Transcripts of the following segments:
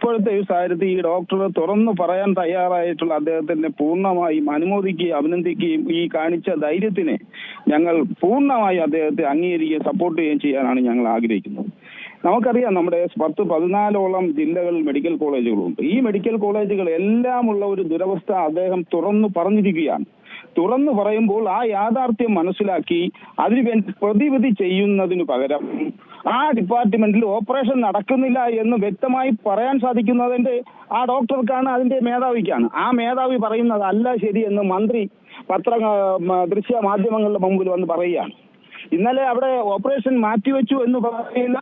ഇപ്പോഴത്തെ ഈ സാഹചര്യത്തിൽ ഈ ഡോക്ടർ തുറന്നു പറയാൻ തയ്യാറായിട്ടുള്ള അദ്ദേഹത്തിനെ പൂർണ്ണമായും അനുമോദിക്കുകയും അഭിനന്ദിക്കുകയും ഈ കാണിച്ച ധൈര്യത്തിനെ ഞങ്ങൾ പൂർണ്ണമായും അദ്ദേഹത്തെ അംഗീകരിക്കുകയും സപ്പോർട്ട് ചെയ്യുകയും ചെയ്യാനാണ് ഞങ്ങൾ ആഗ്രഹിക്കുന്നത്. നമുക്കറിയാം, നമ്മുടെ 14 ജില്ലകളിൽ മെഡിക്കൽ കോളേജുകളുണ്ട്. ഈ മെഡിക്കൽ കോളേജുകൾ എല്ലാമുള്ള ഒരു ദുരവസ്ഥ അദ്ദേഹം തുറന്നു പറഞ്ഞിരിക്കുകയാണ്. തുറന്നു പറയുമ്പോൾ ആ യാഥാർത്ഥ്യം മനസ്സിലാക്കി അതിനുവേണ്ടി പ്രതിവിധി ചെയ്യുന്നതിന് പകരം ആ ഡിപ്പാർട്ട്മെന്റിൽ ഓപ്പറേഷൻ നടക്കുന്നില്ല എന്ന് വ്യക്തമായി പറയാൻ സാധിക്കുന്നതിന്റെ ആ ഡോക്ടർക്കാണ്, അതിന്റെ മേധാവിക്കാണ്. ആ മേധാവി പറയുന്നതല്ല ശരിയെന്ന് മന്ത്രി ദൃശ്യ മാധ്യമങ്ങളുടെ മുമ്പിൽ വന്ന് പറയുകയാണ്. ഇന്നലെ അവിടെ ഓപ്പറേഷൻ മാറ്റിവെച്ചു എന്ന് പറയുന്ന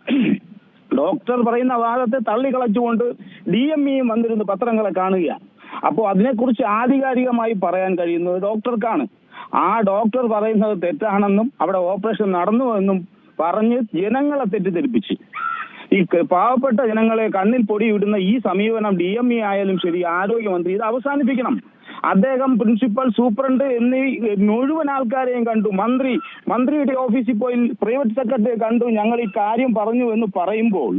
ഡോക്ടർ പറയുന്ന വാദത്തെ തള്ളിക്കളച്ചുകൊണ്ട് DMEയും വന്നിരുന്ന് പത്രങ്ങളെ കാണുകയാണ്. അപ്പോൾ അതിനെക്കുറിച്ച് ആധികാരികമായി പറയാൻ കഴിയുന്നത് ഡോക്ടർക്കാണ്. ആ ഡോക്ടർ പറയുന്നത് തെറ്റാണെന്നും അവിടെ ഓപ്പറേഷൻ നടന്നു എന്നും പറഞ്ഞ് ജനങ്ങളെ തെറ്റിദ്ധരിപ്പിച്ച് ഈ പാവപ്പെട്ട ജനങ്ങളെ കണ്ണിൽ പൊടിയിടുന്ന ഈ സമീപനം DME ആയാലും ശരി, ആരോഗ്യമന്ത്രി ഇത് അവസാനിപ്പിക്കണം. അദ്ദേഹം പ്രിൻസിപ്പൽ, സൂപ്രണ്ട് എന്നീ മുഴുവൻ ആൾക്കാരെയും കണ്ടു. മന്ത്രിയുടെ ഓഫീസിൽ പോയി പ്രൈവറ്റ് സെക്രട്ടറിയെ കണ്ടു, ഞങ്ങൾ ഈ കാര്യം പറഞ്ഞു എന്ന് പറയുമ്പോൾ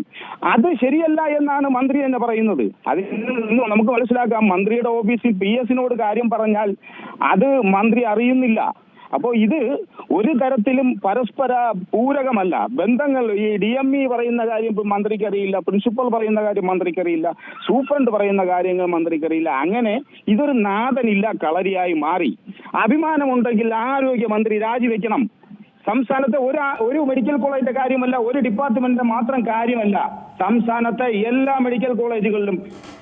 അത് ശരിയല്ല എന്നാണ് മന്ത്രി തന്നെ പറയുന്നത്. അതിൽ നിന്ന് നമുക്ക് മനസ്സിലാക്കാം, മന്ത്രിയുടെ ഓഫീസിൽ PS-നോട് കാര്യം പറഞ്ഞാൽ അത് മന്ത്രി അറിയുന്നില്ല. അപ്പോൾ ഇത് ഒരു തരത്തിലും പരസ്പര പൂരകമല്ല. ബന്ധങ്ങൾ ഈ DME പറയുന്ന കാര്യം മന്ത്രിക്കറിയില്ല, പ്രിൻസിപ്പൽ പറയുന്ന കാര്യം മന്ത്രിക്കറിയില്ല, സൂപ്രണ്ട് പറയുന്ന കാര്യങ്ങൾ മന്ത്രിക്കറിയില്ല. അങ്ങനെ ഇതൊരു നാഥനില്ല കളരിയായി മാറി. അഭിമാനമുണ്ടെങ്കിൽ ആരോഗ്യമന്ത്രി രാജിവെക്കണം. സംസ്ഥാനത്തെ ഒരു മെഡിക്കൽ കോളേജിന്റെ കാര്യമല്ല, ഒരു ഡിപ്പാർട്ട്മെന്റിന്റെ മാത്രം കാര്യമല്ല, സംസ്ഥാനത്തെ എല്ലാ മെഡിക്കൽ കോളേജുകളിലും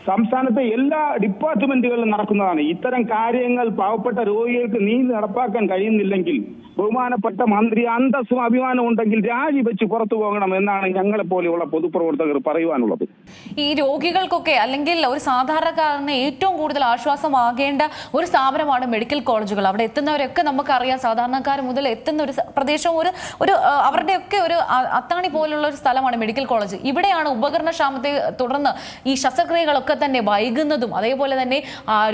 സംസ്ഥാനത്തെ എല്ലാ ഡിപ്പാർട്ട്മെന്റുകളിലും നടക്കുന്നതാണ്. ഇത്തരം കാര്യങ്ങൾ പാവപ്പെട്ട രോഗികൾക്ക് നടപ്പാക്കാൻ കഴിയുന്നില്ലെങ്കിൽ ബഹുമാനപ്പെട്ട മന്ത്രി അന്തസ്സും അഭിമാനവും ഉണ്ടെങ്കിൽ രാജിവെച്ച് പുറത്തു പോകണം എന്നാണ് ഞങ്ങളെ പോലെയുള്ള പൊതുപ്രവർത്തകർ പറയുവാനുള്ളത്. ഈ രോഗികൾക്കൊക്കെ അല്ലെങ്കിൽ ഒരു സാധാരണക്കാരന് ഏറ്റവും കൂടുതൽ ആശ്വാസമാകേണ്ട ഒരു സ്ഥാപനമാണ് മെഡിക്കൽ കോളേജുകൾ. അവിടെ എത്തുന്നവരൊക്കെ നമുക്കറിയാം, സാധാരണക്കാർ മുതൽ എത്തുന്ന ഒരു പ്രദേശം, ഒരു അവരുടെയൊക്കെ ഒരു അത്താണി പോലുള്ള ഒരു സ്ഥലമാണ് മെഡിക്കൽ കോളേജ്. ഇവിടെയാണ് ഉപകരണക്ഷാമത്തെ തുടർന്ന് ഈ ശസ്ത്രക്രിയകളൊക്കെ തന്നെ വൈകുന്നതും അതേപോലെ തന്നെ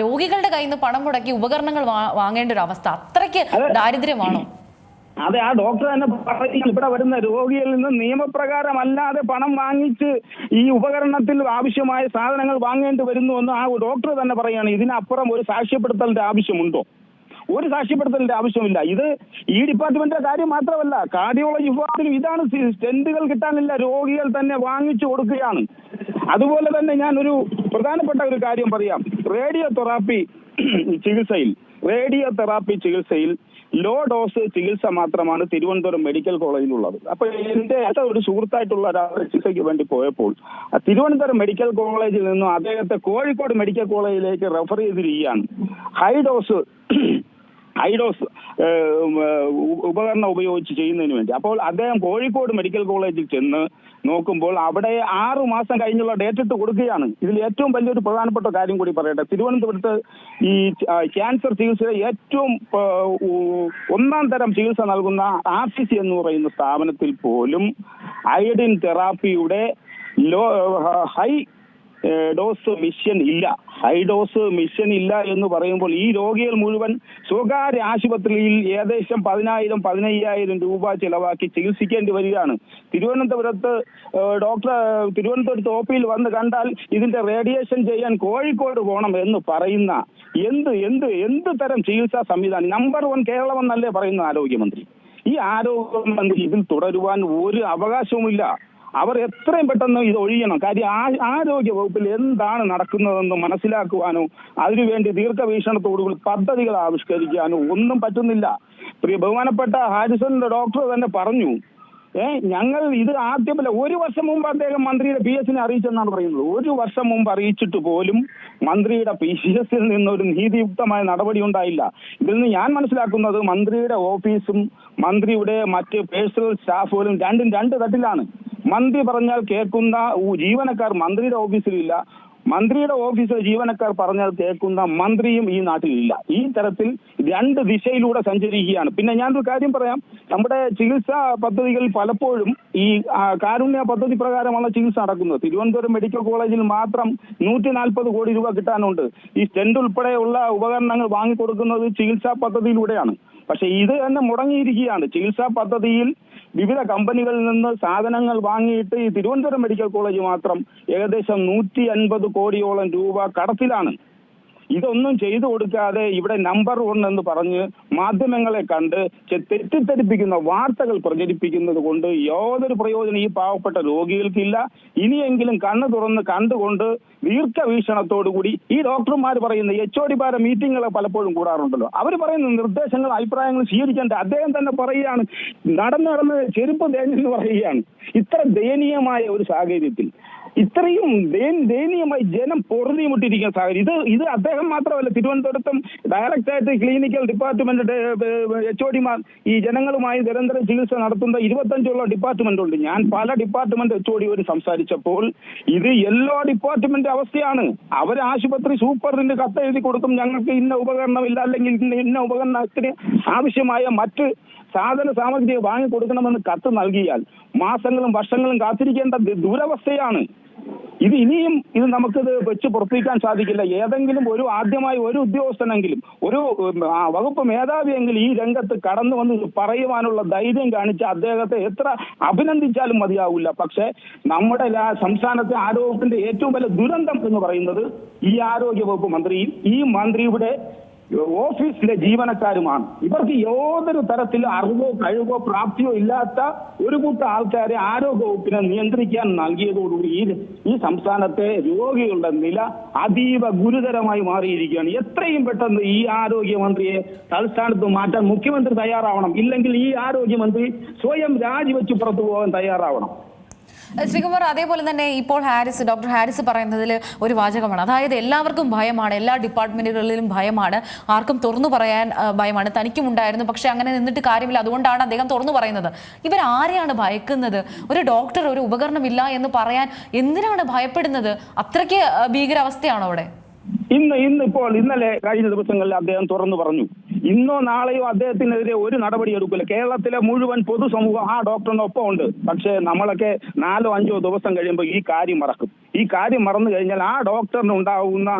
രോഗികളുടെ കയ്യിൽ നിന്ന് പണം മുടക്കി ഉപകരണങ്ങൾ വാങ്ങേണ്ട ഒരു അവസ്ഥ. അത്രയ്ക്ക് ദാരിദ്ര്യമാണോ? അതെ, ആ ഡോക്ടർ തന്നെ പറയുന്നത് ഇവിടെ വരുന്ന രോഗിയിൽ നിന്ന് നിയമപ്രകാരം അല്ലാതെ പണം വാങ്ങിച്ച് ഈ ഉപകരണത്തിൽ ആവശ്യമായ സാധനങ്ങൾ വാങ്ങേണ്ടി വരുന്നുവെന്ന് ആ ഡോക്ടർ തന്നെ പറയുകയാണ്. ഇതിനപ്പുറം ഒരു സാക്ഷ്യപ്പെടുത്തലിന്റെ ആവശ്യമുണ്ടോ? ഒരു സാക്ഷ്യപ്പെടുത്തലിന്റെ ആവശ്യമില്ല. ഇത് ഈ ഡിപ്പാർട്ട്മെന്റിന്റെ കാര്യം മാത്രമല്ല, കാർഡിയോളജി വിഭാഗത്തിലും ഇതാണ്. സ്റ്റെന്റുകൾ കിട്ടാനില്ല, രോഗികൾ തന്നെ വാങ്ങിച്ചു കൊടുക്കുകയാണ്. അതുപോലെ തന്നെ ഞാൻ ഒരു പ്രധാനപ്പെട്ട ഒരു കാര്യം പറയാം. റേഡിയോതെറാപ്പി ചികിത്സയിൽ ലോ ഡോസ് ചികിത്സ മാത്രമാണ് തിരുവനന്തപുരം മെഡിക്കൽ കോളേജിലുള്ളത്. അപ്പൊ എന്റെ ഒരു സുഹൃത്തായിട്ടുള്ള ഒരാളുടെ ചികിത്സയ്ക്ക് വേണ്ടി പോയപ്പോൾ തിരുവനന്തപുരം മെഡിക്കൽ കോളേജിൽ നിന്നും അദ്ദേഹത്തെ കോഴിക്കോട് മെഡിക്കൽ കോളേജിലേക്ക് റെഫർ ചെയ്തിരിക്കുകയാണ്. ഹൈ ഡോസ് ഉപകരണം ഉപയോഗിച്ച് ചെയ്യുന്നതിന് വേണ്ടി. അപ്പോൾ അദ്ദേഹം കോഴിക്കോട് മെഡിക്കൽ കോളേജിൽ ചെന്ന് നോക്കുമ്പോൾ അവിടെ 6 മാസം കഴിഞ്ഞുള്ള ഡേറ്റ് ഇട്ട് കൊടുക്കുകയാണ്. ഇതിൽ ഏറ്റവും വലിയൊരു പ്രധാനപ്പെട്ട കാര്യം കൂടി പറയട്ടെ. തിരുവനന്തപുരത്ത് ഈ ക്യാൻസർ ചികിത്സ ഏറ്റവും 1ാം തരം ചികിത്സ നൽകുന്ന RCC എന്ന് പറയുന്ന സ്ഥാപനത്തിൽ പോലും അയഡിൻ തെറാപ്പിയുടെ ഹൈ ഡോസ് മിഷൻ ഇല്ല എന്ന് പറയുമ്പോൾ ഈ രോഗികൾ മുഴുവൻ സ്വകാര്യ ആശുപത്രിയിൽ ഏകദേശം 10,000-15,000 രൂപ ചിലവാക്കി ചികിത്സിക്കേണ്ടി വരികയാണ്. തിരുവനന്തപുരത്ത് OPയിൽ വന്ന് കണ്ടാൽ ഇതിന്റെ റേഡിയേഷൻ ചെയ്യാൻ കോഴിക്കോട് പോകണം എന്ന് പറയുന്ന എന്ത് തരം ചികിത്സാ സംവിധാനം? നമ്പർ 1 കേരളം എന്നല്ലേ പറയുന്ന ആരോഗ്യമന്ത്രി. ഈ ആരോഗ്യമന്ത്രി ഇതിൽ തുടരുവാൻ ഒരു അവകാശവുമില്ല. അവർ എത്രയും പെട്ടെന്ന് ഇത് ഒഴിയണം. കാര്യം ആരോഗ്യ വകുപ്പിൽ എന്താണ് നടക്കുന്നതെന്ന് മനസ്സിലാക്കുവാനോ അതിനുവേണ്ടി ദീർഘവീക്ഷണത്തോടുകൂടി പദ്ധതികൾ ആവിഷ്കരിക്കാനോ ഒന്നും പറ്റുന്നില്ല. ബഹുമാനപ്പെട്ട ഹാരിസന്റെ ഡോക്ടർ തന്നെ പറഞ്ഞു, ഞങ്ങൾ ഇത് ആദ്യമല്ല, 1 വർഷം മുമ്പ് അദ്ദേഹം മന്ത്രിയുടെ PS-നെ അറിയിച്ചെന്നാണ് പറയുന്നത്. 1 വർഷം മുമ്പ് അറിയിച്ചിട്ട് പോലും മന്ത്രിയുടെ PS-ൽ നിന്നൊരു നീതിയുക്തമായ നടപടി ഉണ്ടായില്ല. ഇതിൽ നിന്ന് ഞാൻ മനസ്സിലാക്കുന്നത് മന്ത്രിയുടെ ഓഫീസും മന്ത്രിയുടെ മറ്റ് പേഴ്സണൽ സ്റ്റാഫുകളും രണ്ടും 2 തട്ടിലാണ്. മന്ത്രി പറഞ്ഞാൽ കേൾക്കുന്ന ജീവനക്കാർ മന്ത്രിയുടെ ഓഫീസിലില്ല, മന്ത്രിയുടെ ഓഫീസിലെ ജീവനക്കാർ പറഞ്ഞാൽ കേൾക്കുന്ന മന്ത്രിയും ഈ നാട്ടിലില്ല. ഈ തരത്തിൽ 2 ദിശയിലൂടെ സഞ്ചരിക്കുകയാണ്. പിന്നെ ഞാനൊരു കാര്യം പറയാം. നമ്മുടെ ചികിത്സാ പദ്ധതികൾ പലപ്പോഴും ഈ കാരുണ്യ പദ്ധതി പ്രകാരമാണ് ചികിത്സ നടക്കുന്നത്. തിരുവനന്തപുരം മെഡിക്കൽ കോളേജിൽ മാത്രം 140 കോടി രൂപ കിട്ടാനുണ്ട്. ഈ സ്റ്റെന്റ് ഉൾപ്പെടെയുള്ള ഉപകരണങ്ങൾ വാങ്ങിക്കൊടുക്കുന്നത് ചികിത്സാ പദ്ധതിയിലൂടെയാണ്. പക്ഷെ ഇത് തന്നെ മുടങ്ങിയിരിക്കുകയാണ്. ചികിത്സാ പദ്ധതിയിൽ വിവിധ കമ്പനികളിൽ നിന്ന് സാധനങ്ങൾ വാങ്ങിയിട്ട് ഈ തിരുവനന്തപുരം മെഡിക്കൽ കോളേജ് മാത്രം ഏകദേശം 150 കോടിയോളം രൂപ കടത്തിലാണ്. ഇതൊന്നും ചെയ്തു കൊടുക്കാതെ ഇവിടെ നമ്പർ 1 എന്ന് പറഞ്ഞ് മാധ്യമങ്ങളെ കണ്ട് തെറ്റിദ്ധരിപ്പിക്കുന്ന വാർത്തകൾ പ്രചരിപ്പിക്കുന്നത് കൊണ്ട് യാതൊരു പ്രയോജനം ഈ പാവപ്പെട്ട രോഗികൾക്കില്ല. ഇനിയെങ്കിലും കണ്ണു തുറന്ന് കണ്ടുകൊണ്ട് ദീർഘവീക്ഷണത്തോടുകൂടി ഈ ഡോക്ടർമാർ പറയുന്ന HOD മീറ്റിങ്ങുകൾ പലപ്പോഴും കൂടാറുണ്ടല്ലോ, അവർ പറയുന്ന നിർദ്ദേശങ്ങൾ അഭിപ്രായങ്ങൾ സ്വീകരിക്കേണ്ട അദ്ദേഹം തന്നെ പറയുകയാണ്, നടന്ന് ചെരുപ്പ് തേഞ്ഞെന്ന് പറയുകയാണ്. ഇത്ര ദയനീയമായ ഒരു സാഹചര്യത്തിൽ ഇത്രയും ദയനീയമായി ജനം പൊറുതിമുട്ടിരിക്കുന്ന സാഹചര്യം ഇത് അദ്ദേഹം മാത്രമല്ല, തിരുവനന്തപുരത്തും ഡയറക്ടറായിട്ട് ക്ലിനിക്കൽ ഡിപ്പാർട്ട്മെന്റ് HOD ഈ ജനങ്ങളുമായി നിരന്തരം ചികിത്സ നടത്തുന്ന 25 ഡിപ്പാർട്ട്മെന്റ് ഉണ്ട്. ഞാൻ പല ഡിപ്പാർട്ട്മെന്റ് HOD സംസാരിച്ചപ്പോൾ ഇത് എല്ലാ ഡിപ്പാർട്ട്മെന്റ് അവസ്ഥയാണ്. അവർ ആശുപത്രി സൂപ്പറിന് കത്ത് എഴുതി കൊടുക്കും, ഞങ്ങൾക്ക് ഇന്ന ഉപകരണമില്ല അല്ലെങ്കിൽ ഇന്ന ഉപകരണത്തിന് ആവശ്യമായ മറ്റ് സാധന സാമഗ്രി വാങ്ങിക്കൊടുക്കണമെന്ന് കത്ത് നൽകിയാൽ മാസങ്ങളും വർഷങ്ങളും കാത്തിരിക്കേണ്ട ദുരവസ്ഥയാണ്. ഇനിയും നമുക്കിത് വെച്ച് പുറത്തേക്കാൻ സാധിക്കില്ല. ഏതെങ്കിലും ആദ്യമായി ഒരു ഉദ്യോഗസ്ഥനെങ്കിലും ഒരു വകുപ്പ് മേധാവിയെങ്കിലും ഈ രംഗത്ത് കടന്നു വന്ന് പറയുവാനുള്ള ധൈര്യം കാണിച്ച അദ്ദേഹത്തെ എത്ര അഭിനന്ദിച്ചാലും മതിയാവില്ല. പക്ഷെ നമ്മുടെ സംസ്ഥാനത്തെ ആരോഗ്യത്തിന്റെ ഏറ്റവും വലിയ ദുരന്തം എന്ന് പറയുന്നത് ഈ ആരോഗ്യ വകുപ്പ് മന്ത്രിയും ഈ മന്ത്രിയുടെ ഓഫീസിലെ ജീവനക്കാരുമാണ്. ഇവർക്ക് യാതൊരു തരത്തിൽ അറിവോ കഴിവോ പ്രാപ്തിയോ ഇല്ലാത്ത ഒരു കൂട്ടം ആൾക്കാരെ ആരോഗ്യ വകുപ്പിനെ നിയന്ത്രിക്കാൻ നൽകിയതോടുകൂടി ഈ സംസ്ഥാനത്തെ രോഗികളുടെ നില അതീവ ഗുരുതരമായി മാറിയിരിക്കുകയാണ്. എത്രയും പെട്ടെന്ന് ഈ ആരോഗ്യമന്ത്രിയെ തൽസ്ഥാനത്ത് മാറ്റാൻ മുഖ്യമന്ത്രി തയ്യാറാവണം. ഇല്ലെങ്കിൽ ഈ ആരോഗ്യമന്ത്രി സ്വയം രാജിവെച്ച് പുറത്തു പോകാൻ തയ്യാറാവണം. ശ്രീകുമാർ, അതേപോലെ തന്നെ ഇപ്പോൾ ഡോക്ടർ ഹാരിസ് പറയുന്നതിൽ ഒരു വാചകമാണ്, അതായത് എല്ലാവർക്കും ഭയമാണ്, എല്ലാ ഡിപ്പാർട്ട്മെന്റുകളിലും ഭയമാണ്, ആർക്കും തുറന്നു പറയാൻ ഭയമാണ്, തനിക്കും ഉണ്ടായിരുന്നു, പക്ഷെ അങ്ങനെ നിന്നിട്ട് കാര്യമില്ല, അതുകൊണ്ടാണ് അദ്ദേഹം തുറന്നു പറയുന്നത്. ഇവരാരെയാണ് ഭയക്കുന്നത്? ഒരു ഡോക്ടർ ഒരു ഉപകരണമില്ല എന്ന് പറയാൻ എന്തിനാണ് ഭയപ്പെടുന്നത്? അത്രയ്ക്ക് ഭീകരാവസ്ഥയാണോ അവിടെ? ഇന്നലെ കഴിഞ്ഞ ദിവസങ്ങളിൽ അദ്ദേഹം തുറന്നു പറഞ്ഞു, ഇന്നോ നാളെയോ അദ്ദേഹത്തിനെതിരെ ഒരു നടപടി എടുക്കില്ല. കേരളത്തിലെ മുഴുവൻ പൊതുസമൂഹം ആ ഡോക്ടറിനൊപ്പം ഉണ്ട്. പക്ഷേ നമ്മളൊക്കെ 4-5 ദിവസം കഴിയുമ്പോൾ ഈ കാര്യം മറക്കും. ഈ കാര്യം മറന്നു കഴിഞ്ഞാൽ ആ ഡോക്ടറിന് ഉണ്ടാകുന്ന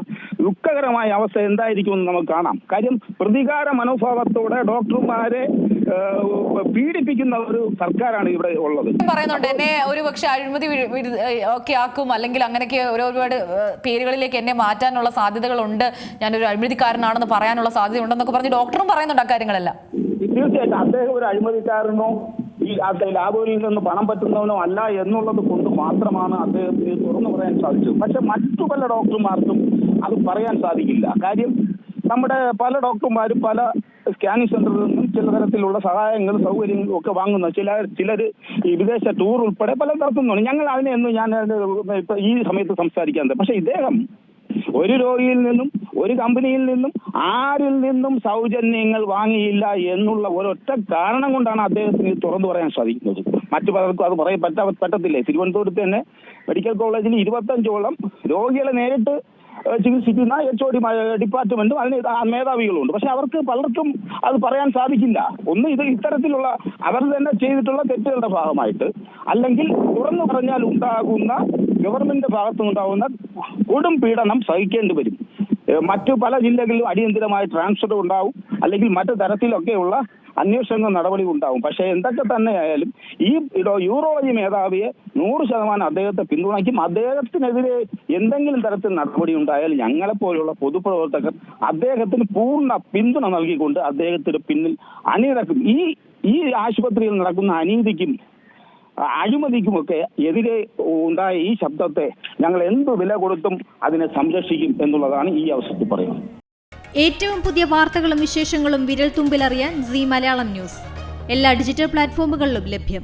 ദുഃഖകരമായ അവസ്ഥ എന്തായിരിക്കുമെന്ന് നമുക്ക് കാണാം. കാര്യം പ്രതികാര മനോഭാവത്തോടെ ഡോക്ടർമാരെ പീഡിപ്പിക്കുന്ന ഒരു സർക്കാരാണ് ഇവിടെ ഉള്ളത്. പറയുന്നുണ്ട് എന്നെ ഒരു പക്ഷെ അഴിമതി ഒക്കെ ആക്കും, അല്ലെങ്കിൽ അങ്ങനെയൊക്കെ ഒരുപാട് പേരുകളിലേക്ക് എന്നെ മാറ്റാനുള്ള സാധ്യതകളുണ്ട്, ഞാനൊരു അഴിമതിക്കാരനാണെന്ന് പറയാനുള്ള സാധ്യത ഉണ്ടെന്നൊക്കെ പറഞ്ഞ് ഡോക്ടറും പറയുന്നുണ്ട് അക്കാര്യങ്ങളെല്ലാം. തീർച്ചയായിട്ടും അദ്ദേഹം ഒരു അഴിമതിക്കാരനോ ഈ ലാബുകളിൽ നിന്ന് പണം പറ്റുന്നവനോ അല്ല എന്നുള്ളത് കൊണ്ട് മാത്രമാണ് അദ്ദേഹത്തിന് തുറന്നു പറയാൻ സാധിച്ചത്. പക്ഷെ മറ്റു പല ഡോക്ടർമാർക്കും അത് പറയാൻ സാധിക്കില്ല. കാര്യം നമ്മുടെ പല ഡോക്ടർമാരും പല സ്കാനിങ് സെന്ററിൽ നിന്നും ചില തരത്തിലുള്ള സഹായങ്ങളും സൗകര്യങ്ങളും ഒക്കെ വാങ്ങുന്നു. ചിലർ ഈ വിദേശ ടൂർ ഉൾപ്പെടെ പല നടത്തുന്നുണ്ട്. ഞങ്ങൾ അതിനെയൊന്നും ഞാൻ ഈ സമയത്ത് സംസാരിക്കാറുണ്ട്. പക്ഷെ ഇദ്ദേഹം ഒരു രോഗിയിൽ നിന്നും ഒരു കമ്പനിയിൽ നിന്നും ആരിൽ നിന്നും സൗജന്യങ്ങൾ വാങ്ങിയില്ല എന്നുള്ള ഒരൊറ്റ കാരണം കൊണ്ടാണ് അദ്ദേഹത്തിന് തുറന്നു പറയാൻ സാധിക്കുന്നത്. മറ്റു പലർക്കും അത് പറയാൻ പറ്റത്തില്ലേ. തിരുവനന്തപുരത്ത് തന്നെ മെഡിക്കൽ കോളേജിൽ 25ഓളം രോഗികളെ നേരിട്ട് ചികിത്സിക്കുന്ന HOD ഡിപ്പാർട്ട്മെന്റും അതിന് മേധാവികളുണ്ട്. പക്ഷെ അവർക്ക് പലർക്കും അത് പറയാൻ സാധിക്കില്ല. ഇത് ഇത്തരത്തിലുള്ള അവർ തന്നെ ചെയ്തിട്ടുള്ള തെറ്റുകളുടെ ഭാഗമായിട്ട്, അല്ലെങ്കിൽ തുറന്നു പറഞ്ഞാൽ ഉണ്ടാകുന്ന ഗവൺമെന്റിന്റെ ഭാഗത്തുനിന്നുണ്ടാകുന്ന കൊടും പീഡനം സഹിക്കേണ്ടി വരും. മറ്റു പല ജില്ലകളിലും അടിയന്തരമായ ട്രാൻസ്ഫർ ഉണ്ടാവും, അല്ലെങ്കിൽ മറ്റു തരത്തിലൊക്കെയുള്ള അന്വേഷണ നടപടി ഉണ്ടാവും. പക്ഷെ എന്തൊക്കെ തന്നെയായാലും ഈ യൂറോളജി മേധാവിയെ 100% അദ്ദേഹത്തെ പിന്തുണയ്ക്കും. അദ്ദേഹത്തിനെതിരെ എന്തെങ്കിലും തരത്തിൽ നടപടി ഉണ്ടായാൽ ഞങ്ങളെപ്പോലുള്ള പൊതുപ്രവർത്തകർ അദ്ദേഹത്തിന് പൂർണ്ണ പിന്തുണ നൽകിക്കൊണ്ട് അദ്ദേഹത്തിന് പിന്നിൽ അണിനിരക്കും. ഈ ആശുപത്രിയിൽ നടക്കുന്ന അനീതിക്കും അഴിമതിക്കുമൊക്കെ എതിരെ ഉണ്ടായ ഈ ശബ്ദത്തെ ഞങ്ങൾ എന്ത് വില കൊടുത്തും അതിനെ സംരക്ഷിക്കും എന്നുള്ളതാണ് ഈ അവസരത്തിൽ പറയുന്നത്. ഏറ്റവും പുതിയ വാർത്തകളും വിശേഷങ്ങളും വിരൽ തുമ്പിലറിയാൻ സീ മലയാളം ന്യൂസ് എല്ലാ ഡിജിറ്റൽ പ്ലാറ്റ്ഫോമുകളിലും ലഭ്യം.